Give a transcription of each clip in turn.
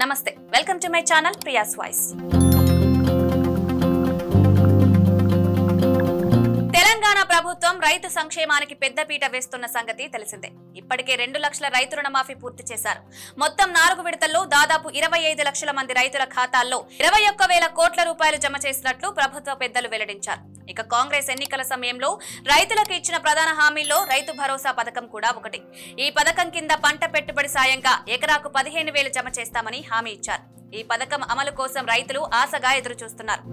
నమస్తే, welcome to my channel Priya's voice. Telangana ప్రభుత్వం రైతు సంక్షేమానికి పెద్దపీట వేస్తున్న సంగతి తెలిసిందే. ఇప్పటికే 2 లక్షల రైతు రుణమాఫీ పూర్తి చేశారు. మొత్తం 4 విడతల్లో దాదాపు 25 లక్షల మంది రైతుల ఖాతాల్లో 21,000 కోట్ల రూపాయలు జమ చేసినట్లు ప్రభుత్వ పెద్దలు వెల్లడించారు. ఇక కాంగ్రెస్ ఎన్నికల సమయంలో రైతులకు ఇచ్చిన ప్రధాన హామీల్లో రైతు భరోసా పథకం కూడా ఒకటి. ఈ పథకం కింద పంట పెట్టుబడి సాయంగా ఎకరాకు 15,000 జమ చేస్తామని హామీ ఇచ్చారు. ఈ పథకం అమలు కోసం రైతులు ఆశగా ఎదురు చూస్తున్నారు.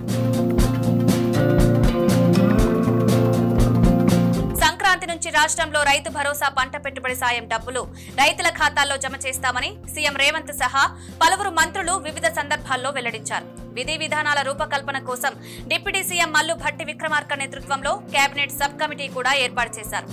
సంక్రాంతి నుంచి రాష్ట్రంలో రైతు భరోసా పంట పెట్టుబడి సాయం డబ్బులు రైతుల ఖాతాల్లో జమ చేస్తామని సీఎం రేవంత్ సహా పలువురు మంత్రులు వివిధ సందర్భాల్లో వెల్లడించారు. విధి విధానాల రూపకల్పన కోసం డిప్యూటీ సీఎం మల్లు భట్టి విక్రమార్క నేతృత్వంలో కేబినెట్ సబ్ కమిటీ కూడా ఏర్పాటు చేశారు.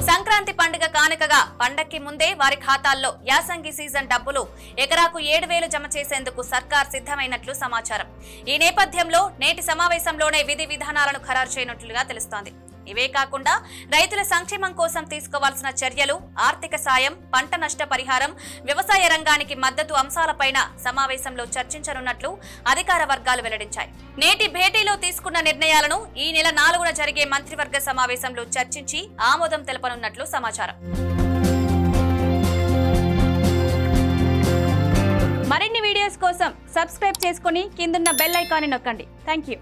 సంక్రాంతి పండుగ కానుకగా పండక్కి ముందే వారి ఖాతాల్లో యాసంగి సీజన్ డబ్బులు ఎకరాకు 7,000 జమ చేసేందుకు సర్కార్ సిద్ధమైనట్లు సమాచారం. ఈ నేపథ్యంలో నేటి సమావేశంలోనే విధి విధానాలను ఖరారు చేయనున్నట్లుగా తెలుస్తోంది. ఇవే కాకుండా రైతుల సంక్షేమం కోసం తీసుకోవాల్సిన చర్యలు, ఆర్థిక సాయం, పంట నష్ట పరిహారం, వ్యవసాయ రంగానికి మద్దతు అంశాలపైన సమావేశంలో చర్చించనున్నట్లు అధికార వర్గాలు వెల్లడించాయి. నేటి భేటీలో తీసుకున్న నిర్ణయాలను ఈ నెల 4న జరిగే మంత్రివర్గ సమావేశంలో చర్చించి ఆమోదం తెలపనున్నట్లు సమాచారం. మరిన్ని వీడియోస్ కోసం సబ్స్క్రైబ్ చేసుకుని కిందున్న బెల్ ఐకాన్ని నొక్కండి. థాంక్యూ.